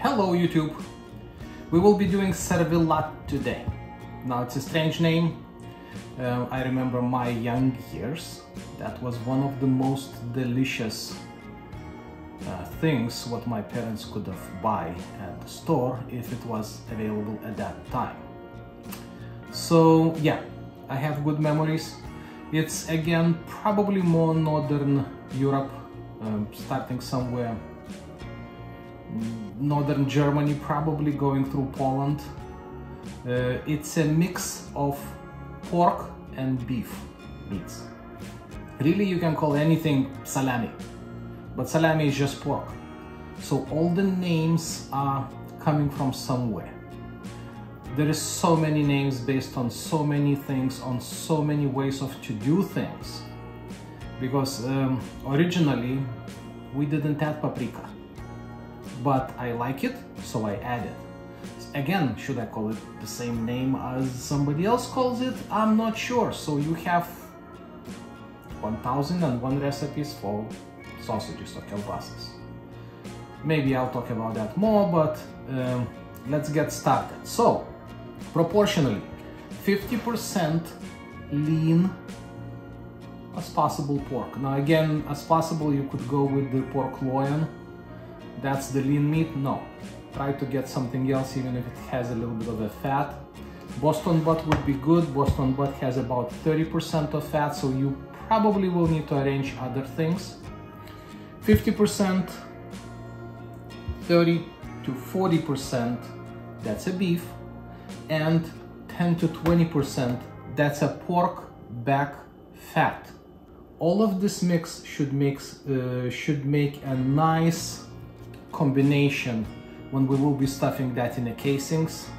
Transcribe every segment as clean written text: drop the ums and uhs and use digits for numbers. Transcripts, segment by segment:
Hello YouTube! We will be doing Servelat today. Now it's a strange name. I remember my young years. That was one of the most delicious things what my parents could have buy at the store if it was available at that time. So yeah, I have good memories. It's again probably more Northern Europe, starting somewhere Northern Germany, probably going through Poland. It's a mix of pork and beef meats. Really, you can call anything salami, but salami is just pork. So all the names are coming from somewhere. There is so many names based on so many things, on so many ways of to do things. Because originally we didn't add paprika, but I like it, so I added. Again, should I call it the same name as somebody else calls it? I'm not sure. So you have 1001 recipes for sausages or kielbasas. Maybe I'll talk about that more, but let's get started. So, proportionally, 50% lean as possible pork. Now again, as possible, you could go with the pork loin. That's the lean meat. No, try to get something else, even if it has a little bit of a fat. Boston butt would be good. Boston butt has about 30% of fat, so you probably will need to arrange other things. 50%, 30 to 40%, that's a beef, and 10 to 20%, that's a pork back fat. All of this mix should make a nice combination when we will be stuffing that in the casings.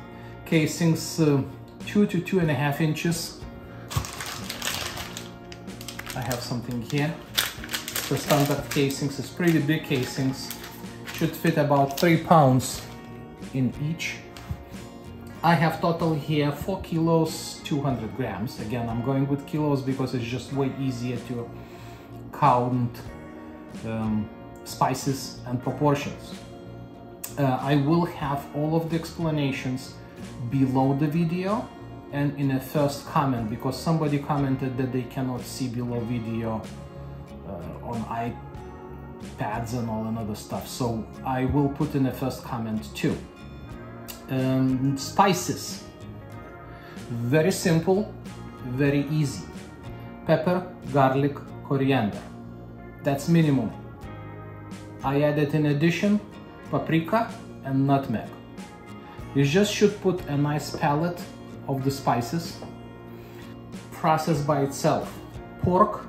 Casings 2 to 2.5 inches. I have something here. The standard casings is pretty big casings. Should fit about 3 pounds in each. I have total here 4 kilos 200 grams. Again, I'm going with kilos because it's just way easier to count spices and proportions. I will have all of the explanations below the video and in a first comment, because somebody commented that they cannot see below video on iPads and all another stuff. So I will put in a first comment too. Spices, very simple, very easy. Pepper, garlic, coriander, that's minimum. I added in addition paprika and nutmeg. You just should put a nice palette of the spices. Process by itself. Pork,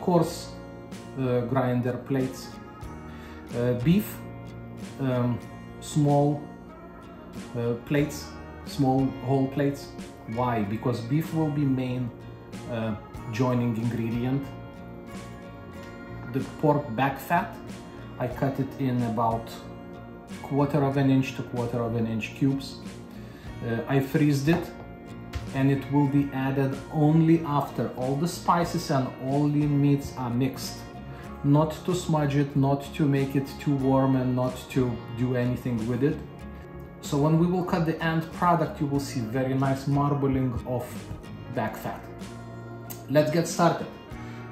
coarse grinder plates. Beef, small plates, small whole plates. Why? Because beef will be main joining ingredient. The pork back fat, I cut it in about 1/4 inch to 1/4 inch cubes. I freezed it, and it will be added only after all the spices and all lean meats are mixed. Not to smudge it, not to make it too warm, and not to do anything with it. So when we will cut the end product, you will see very nice marbling of back fat. Let's get started.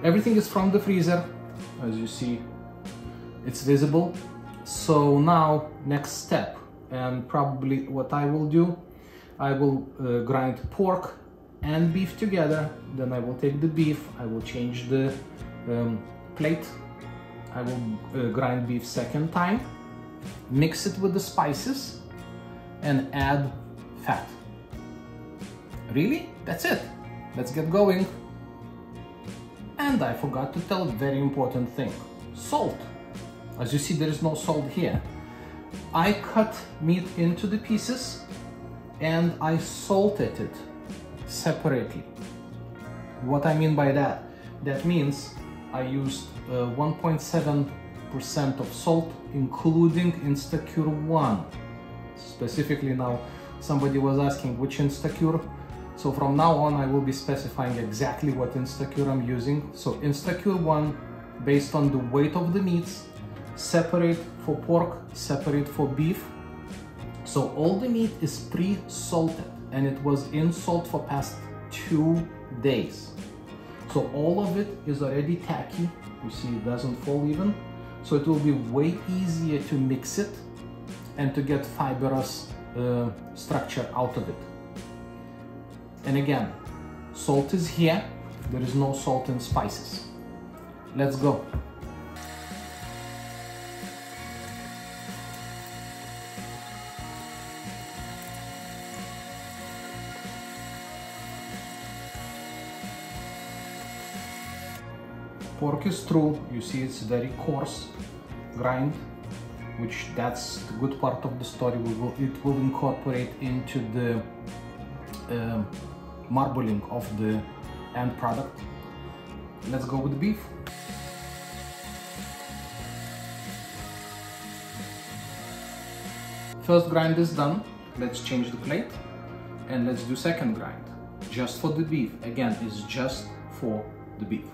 Everything is from the freezer. As you see, it's visible. So now, next step, and probably what I will do, I will grind pork and beef together. Then I will take the beef, I will change the plate. I will grind beef second time, mix it with the spices, and add fat. Really? That's it. Let's get going. And I forgot to tell a very important thing. Salt. As you see, there is no salt here. I cut meat into the pieces and I salted it separately. What I mean by that? That means I used 1.7% of salt, including Instacure 1. Specifically now, somebody was asking which Instacure. So from now on, I will be specifying exactly what Instacure I'm using. So Instacure 1, based on the weight of the meats, separate for pork, separate for beef, So all the meat is pre-salted and it was in salt for past 2 days. So all of it is already tacky. You see it doesn't fall even. So it will be way easier to mix it and to get fibrous structure out of it. And again, salt is here. There is no salt in spices. Let's go. Pork is through. You see it's very coarse grind, which that's the good part of the story. It will incorporate into the marbling of the end product. Let's go with the beef. First grind is done. Let's change the plate and let's do second grind. Just for the beef. Again, it's just for the beef.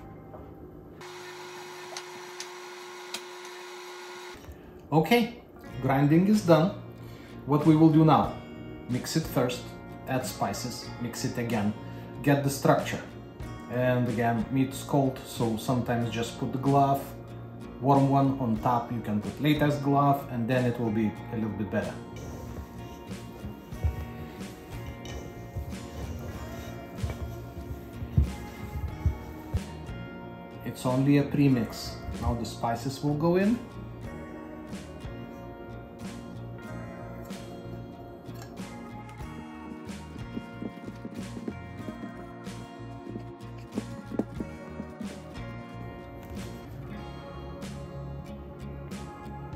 Okay, grinding is done. What we will do now, mix it first, add spices, mix it again, get the structure. And again, meat's cold, so sometimes just put the glove, warm one on top. You can put latex glove and then it will be a little bit better. It's only a premix. Now the spices will go in.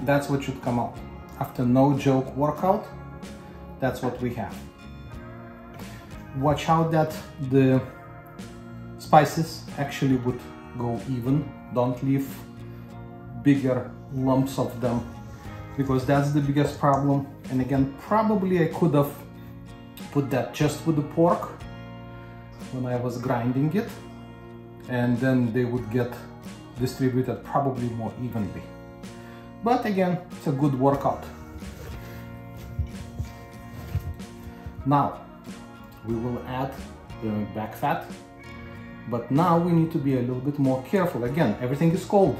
That's what should come out. After no joke workout, that's what we have. Watch out that the spices actually would go even. Don't leave bigger lumps of them, because that's the biggest problem. And again, probably I could have put that just with the pork when I was grinding it, and then they would get distributed probably more evenly. But again, it's a good workout. Now, we will add the back fat, but now we need to be a little bit more careful. Again, everything is cold.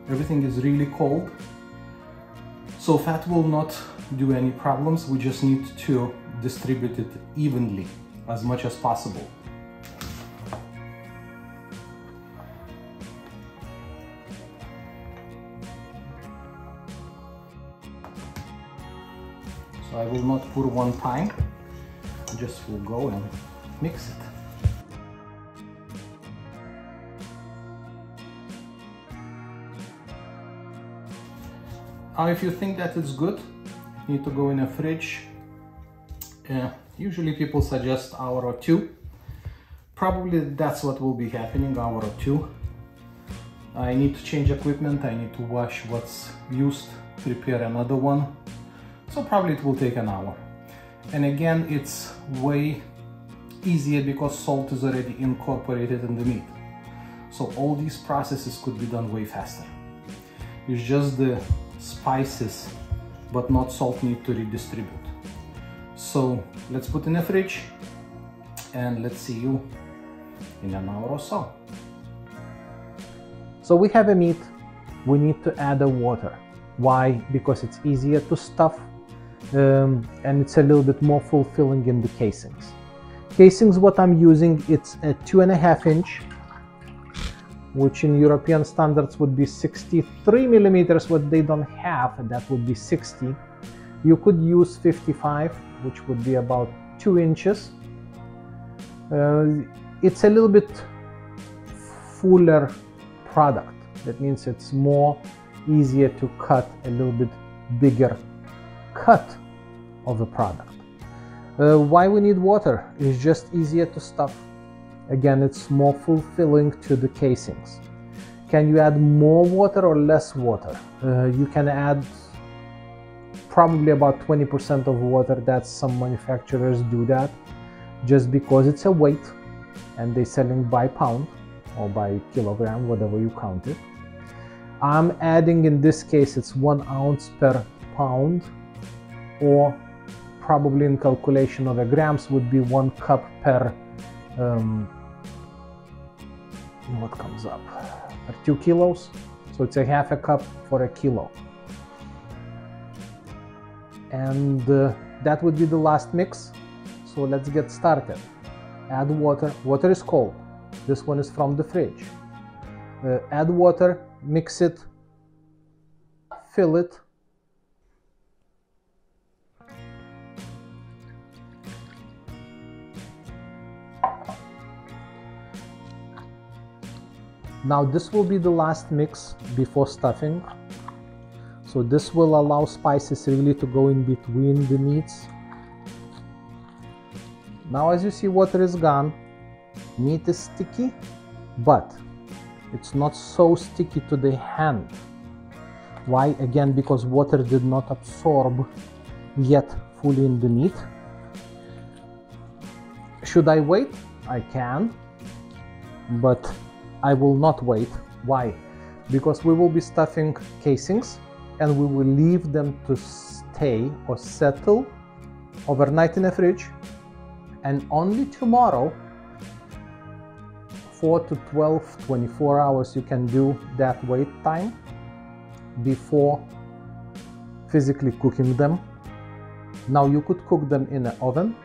Everything is really cold. So fat will not do any problems. We just need to distribute it evenly as much as possible. So I will not pour one time, just will go and mix it. Now if you think that it's good, you need to go in a fridge. Usually people suggest hour or 2. Probably that's what will be happening, hour or 2. I need to change equipment, I need to wash what's used, prepare another one. So probably it will take an hour. And again, it's way easier because salt is already incorporated in the meat. So all these processes could be done way faster. It's just the spices, but not salt, need to redistribute. So let's put in the fridge and let's see you in an hour or so. So we have a meat, we need to add the water. Why? Because it's easier to stuff. And it's a little bit more fulfilling in the casings. Casings, what I'm using, it's a 2.5 inch, which in European standards would be 63 millimeters. What they don't have, that would be 60. You could use 55, which would be about 2 inches. It's a little bit fuller product. That means it's more easier to cut, a little bit bigger cut of a product. Why we need water? It's just easier to stuff. Again, it's more fulfilling to the casings. Can you add more water or less water? You can add probably about 20% of water. That's some manufacturers do that just because it's a weight and they're selling by pound or by kilogram, whatever you count it. I'm adding, in this case, it's 1 ounce per pound or probably in calculation of the grams would be 1 cup per what comes up per 2 kilos, so it's a half a cup for a kilo. And that would be the last mix. So let's get started. Add water. Water is cold. This one is from the fridge. Add water, mix it, fill it. Now this will be the last mix before stuffing. So this will allow spices really to go in between the meats. Now as you see, water is gone. Meat is sticky, but it's not so sticky to the hand. Why? Again, because water did not absorb yet fully in the meat. Should I wait? I can, but I will not wait. Why? Because we will be stuffing casings and we will leave them to stay or settle overnight in the fridge, and only tomorrow, 4 to 12, 24 hours, you can do that wait time before physically cooking them. Now you could cook them in an oven,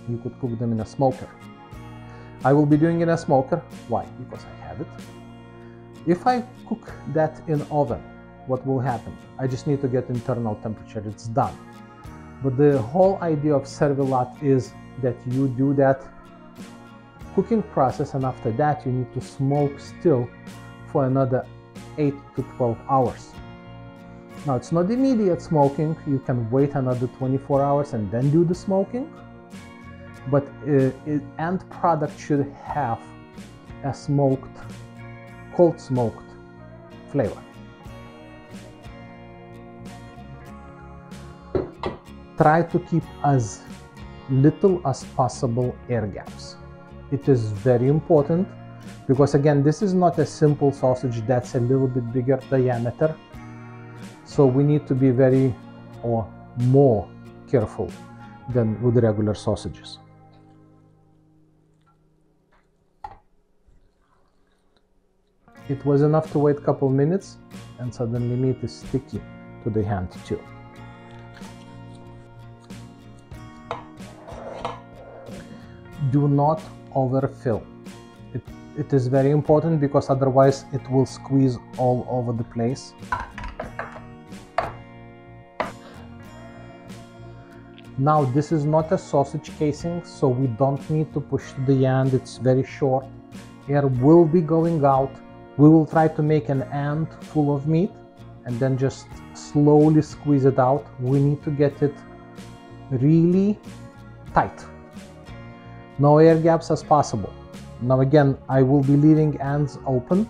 you could cook them in a smoker. I will be doing in a smoker. Why? Because I have it. If I cook that in oven, what will happen? I just need to get internal temperature, it's done. But the whole idea of Servelat is that you do that cooking process, and after that you need to smoke still for another 8 to 12 hours. Now it's not immediate smoking, you can wait another 24 hours and then do the smoking, but end product should have a smoked, cold smoked flavor. Try to keep as little as possible air gaps. It is very important because again, this is not a simple sausage that's a little bit bigger diameter. So we need to be very or more careful than with regular sausages. It was enough to wait a couple minutes and suddenly meat is sticky to the hand too. Do not overfill. It is very important because otherwise it will squeeze all over the place. Now this is not a sausage casing, so we don't need to push to the end, it's very short. Air will be going out. We will try to make an end full of meat and then just slowly squeeze it out. We need to get it really tight. No air gaps as possible. Now again, I will be leaving ends open,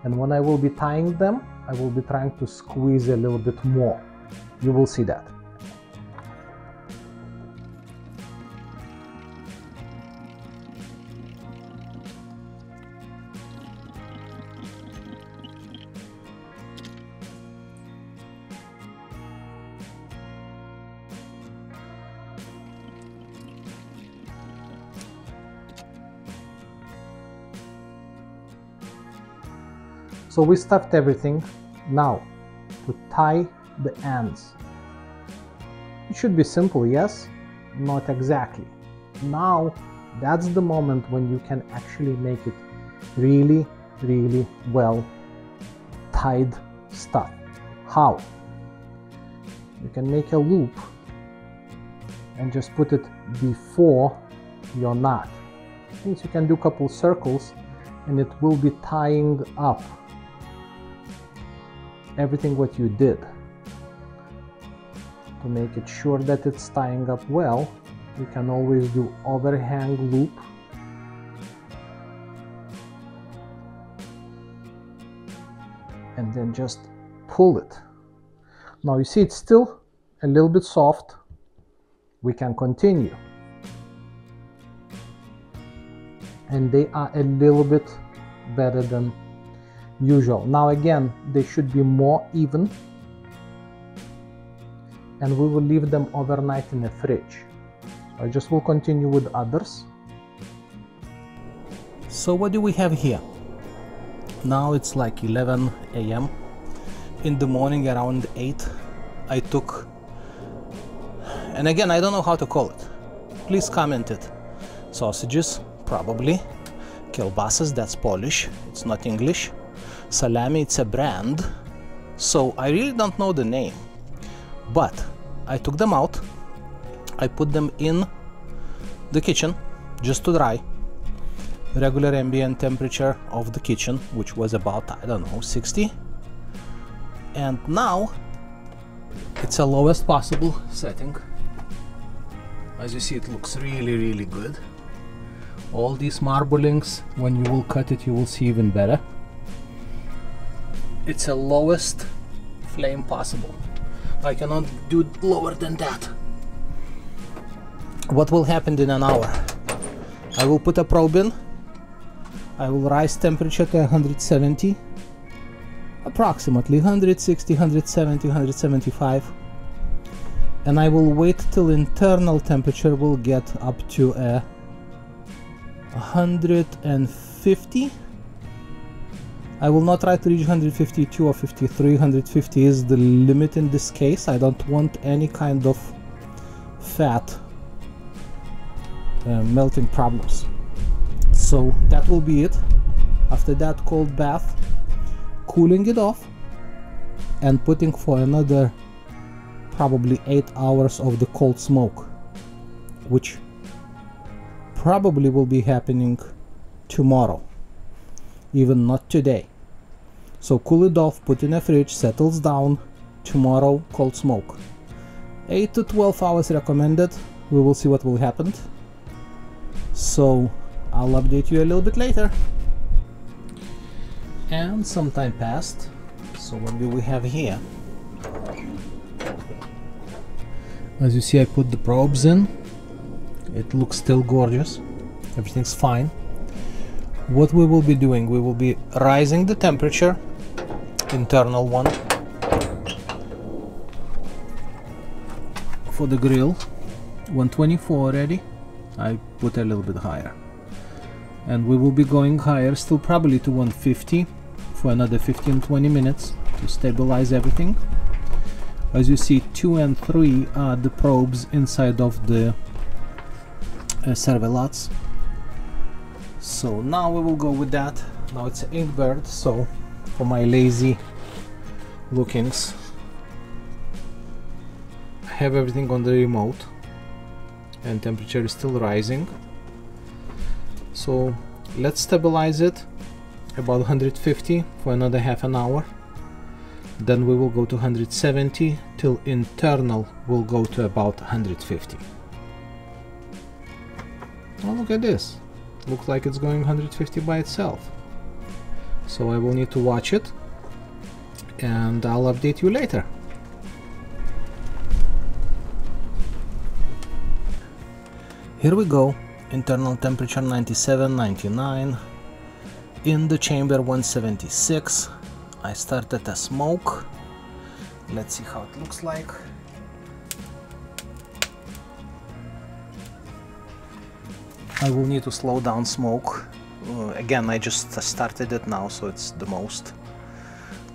and when I will be tying them, I will be trying to squeeze a little bit more. You will see that. So we stuffed everything. Now to tie the ends. It should be simple, yes? Not exactly. Now that's the moment when you can actually make it really, really well tied stuff. How? You can make a loop and just put it before your knot. Means you can do a couple circles and it will be tying up everything what you did. To make it sure that it's tying up well, you can always do overhang loop. And then just pull it. Now you see it's still a little bit soft. We can continue. And they are a little bit better than usual. Now again, they should be more even. and we will leave them overnight in the fridge. I just will continue with others. So what do we have here? Now it's like 11 a.m. In the morning around 8 I took, and again I don't know how to call it, please comment it. Sausages, probably. Kielbasas, that's Polish, it's not English. Salami, it's a brand, so I really don't know the name. But I took them out, I put them in the kitchen just to dry. Regular ambient temperature of the kitchen, which was about, I don't know, 60. And now it's a lowest possible setting. As you see, it looks really good. All these marblings, when you will cut it, you will see even better. It's a lowest flame possible. I cannot do lower than that. What will happen in an hour? I will put a probe in. I will rise temperature to 170, approximately 160, 170, 175, and I will wait till internal temperature will get up to 150. I will not try to reach 152 or 53. 150 is the limit in this case. I don't want any kind of fat melting problems. So that will be it. After that, cold bath, cooling it off, and putting for another probably 8 hours of the cold smoke, which probably will be happening tomorrow, even not today. So cool it off, put in a fridge, settles down, tomorrow cold smoke. 8 to 12 hours recommended. We will see what will happen. So I'll update you a little bit later. And some time passed. So what do we have here? As you see, I put the probes in. It looks still gorgeous. Everything's fine. What we will be doing, we will be rising the temperature, internal one, for the grill. 124 already. I put a little bit higher. And we will be going higher still, probably to 150 for another 15-20 minutes to stabilize everything. As you see, 2 and 3 are the probes inside of the Servelats. So now we will go with that. Now it's an Inkbird, so for my lazy lookings, I have everything on the remote and temperature is still rising. So let's stabilize it about 150 for another half an hour. Then we will go to 170 till internal will go to about 150. Oh, look at this. Looks like it's going 150 by itself. So I will need to watch it and I'll update you later. Here we go. Internal temperature 97, 99. In the chamber 176. I started a smoke. Let's see how it looks like. I will need to slow down smoke. Again, I just started it now, so it's the most.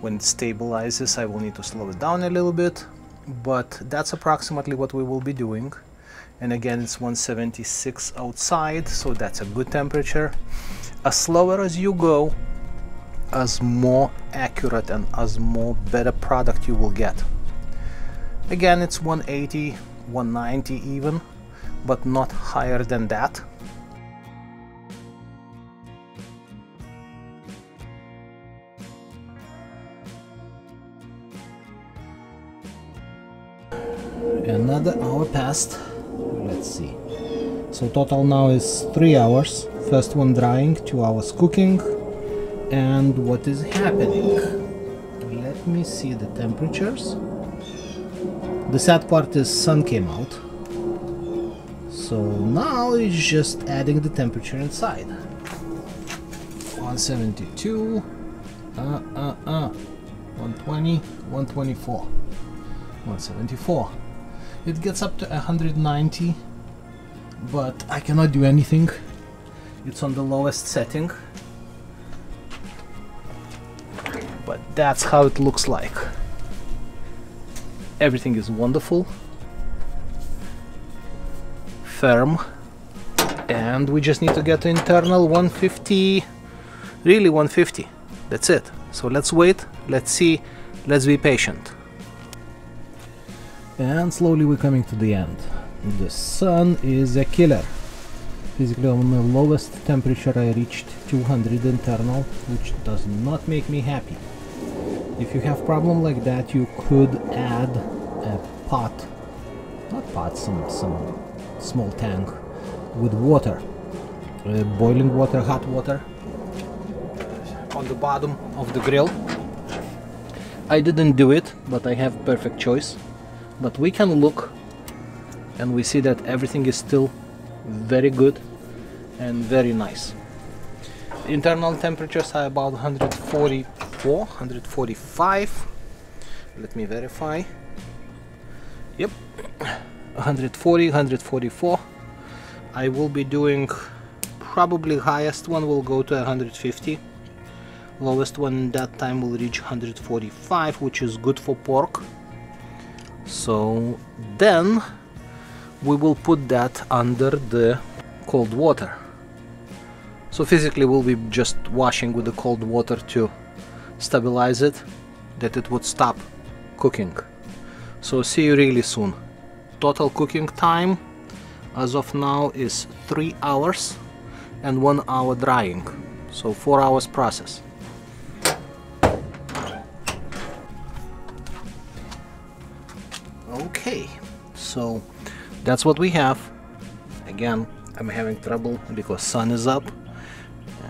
When it stabilizes, I will need to slow it down a little bit, but that's approximately what we will be doing. And again, it's 176 outside, so that's a good temperature. As slower as you go, as more accurate and as more better product you will get. Again, it's 180, 190 even, but not higher than that. Another hour passed. Let's see. So total now is 3 hours. First one drying, 2 hours cooking. And what is happening? Let me see the temperatures. The sad part is sun came out. So now it's just adding the temperature inside. 172. 120, 124. 174. It gets up to 190, but I cannot do anything. It's on the lowest setting. But that's how it looks like. Everything is wonderful, firm, and we just need to get to internal 150, really 150. That's it. So let's wait, let's see, let's be patient. And slowly we're coming to the end. The sun is a killer. Physically on the lowest temperature I reached 200 internal, which does not make me happy. If you have problem like that, you could add a pot, not pot, some small tank with water, boiling water, hot water, on the bottom of the grill. I didn't do it, but I have perfect choice. But we can look and we see that everything is still very good and very nice. Internal temperatures are about 144, 145. Let me verify. Yep, 140, 144. I will be doing, probably highest one will go to 150. Lowest one that time will reach 145, which is good for pork. So then we will put that under the cold water. So physically we'll be just washing with the cold water to stabilize it, that it would stop cooking. So see you really soon. Total cooking time as of now is 3 hours and 1 hour drying. So 4 hours process. Okay, so that's what we have. Again, I'm having trouble because sun is up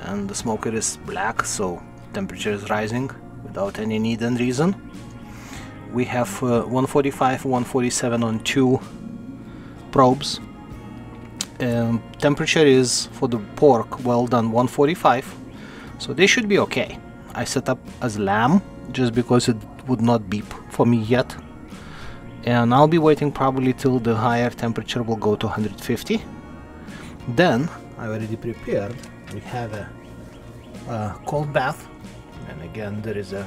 and the smoker is black, so temperature is rising without any need and reason. We have 145, 147 on 2 probes. Temperature is for the pork well done 145, so they should be okay. I set up as lamb just because it would not beep for me yet. And I'll be waiting probably till the higher temperature will go to 150. Then I already prepared. We have a cold bath, and again there is a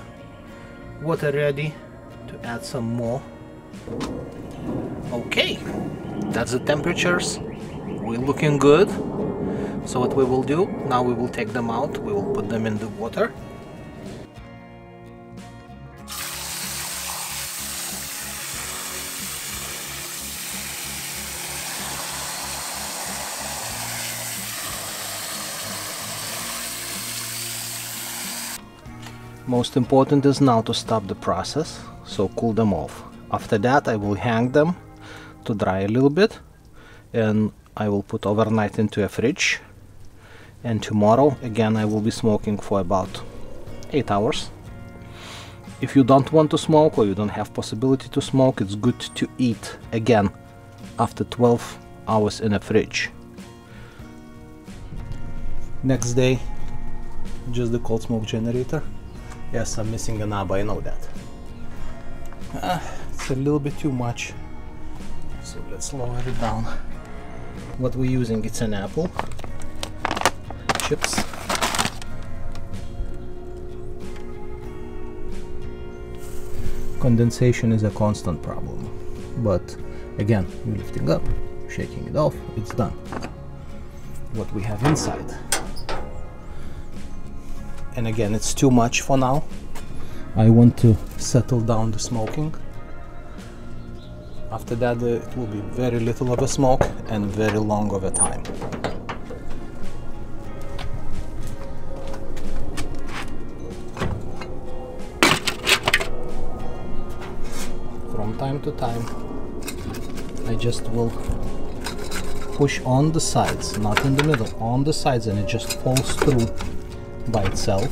water ready to add some more. Okay, that's the temperatures. We're looking good. So what we will do now, we will take them out. We will put them in the water. Most important is now to stop the process, so cool them off. After that I will hang them to dry a little bit, and I will put overnight into a fridge. And tomorrow again I will be smoking for about 8 hours. If you don't want to smoke or you don't have possibility to smoke, it's good to eat again after 12 hours in a fridge. Next day, just the cold smoke generator. Yes, I'm missing a knob, I know that. It's a little bit too much, so let's lower it down. What we're using, it's an apple, chips, condensation is a constant problem, but again, you're lifting up, shaking it off, it's done. What we have inside, and again, it's too much for now. I want to settle down the smoking. After that it will be very little of a smoke and very long of a time. From time to time I just will push on the sides, not in the middle, on the sides, and it just falls through by itself.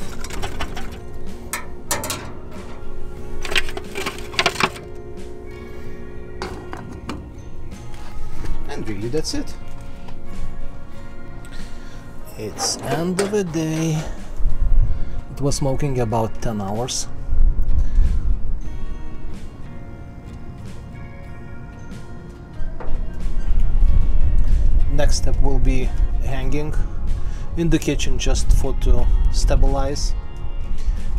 And really that's it. It's end of the day. It was smoking about 10 hours. next step will be hanging in the kitchen just to stabilize,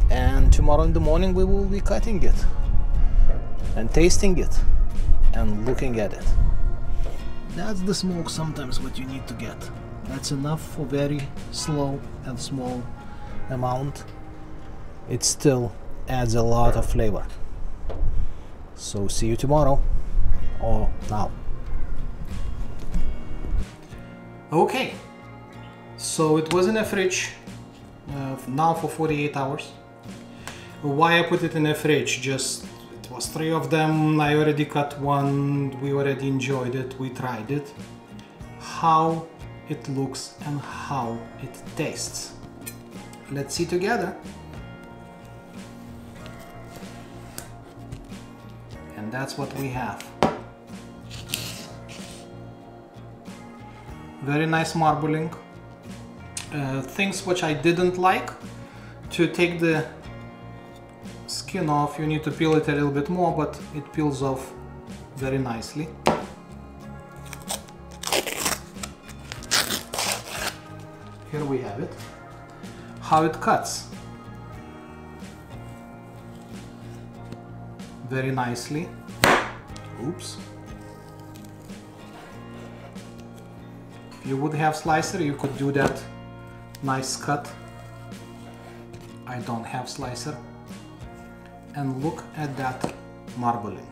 and tomorrow in the morning we will be cutting it and tasting it and looking at it. That's the smoke sometimes what you need to get. That's enough for very slow and small amount. It still adds a lot of flavor. So see you tomorrow or now. Okay, so it was in a fridge now for 48 hours. Why I put it in a fridge? Just it was 3 of them. I already cut one. We already enjoyed it. We tried it. How it looks and how it tastes. Let's see together. And that's what we have. Very nice marbling. Things which I didn't like, to take the skin off you need to peel it a little bit more, but it peels off very nicely. Here we have it. How it cuts. Very nicely. Oops. If you would have slicer, you could do that nice cut. I don't have slicer. And look at that marbling.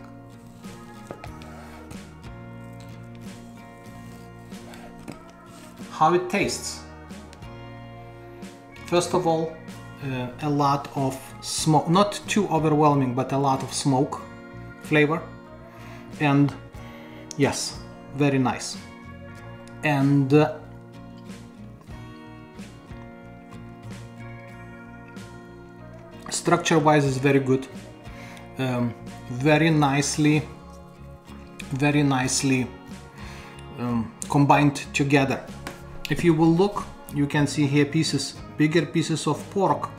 How it tastes. First of all, a lot of smoke, not too overwhelming, but a lot of smoke flavor. And yes, very nice. And structure wise is very good. Very nicely combined together. If you will look, you can see here pieces, bigger pieces of pork,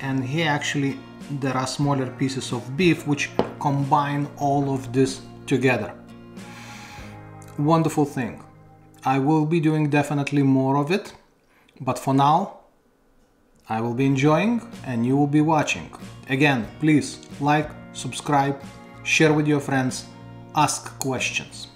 and here actually there are smaller pieces of beef which combine all of this together. Wonderful thing. I will be doing definitely more of it, but for now I will be enjoying and you will be watching. Again, please like, subscribe, share with your friends, ask questions.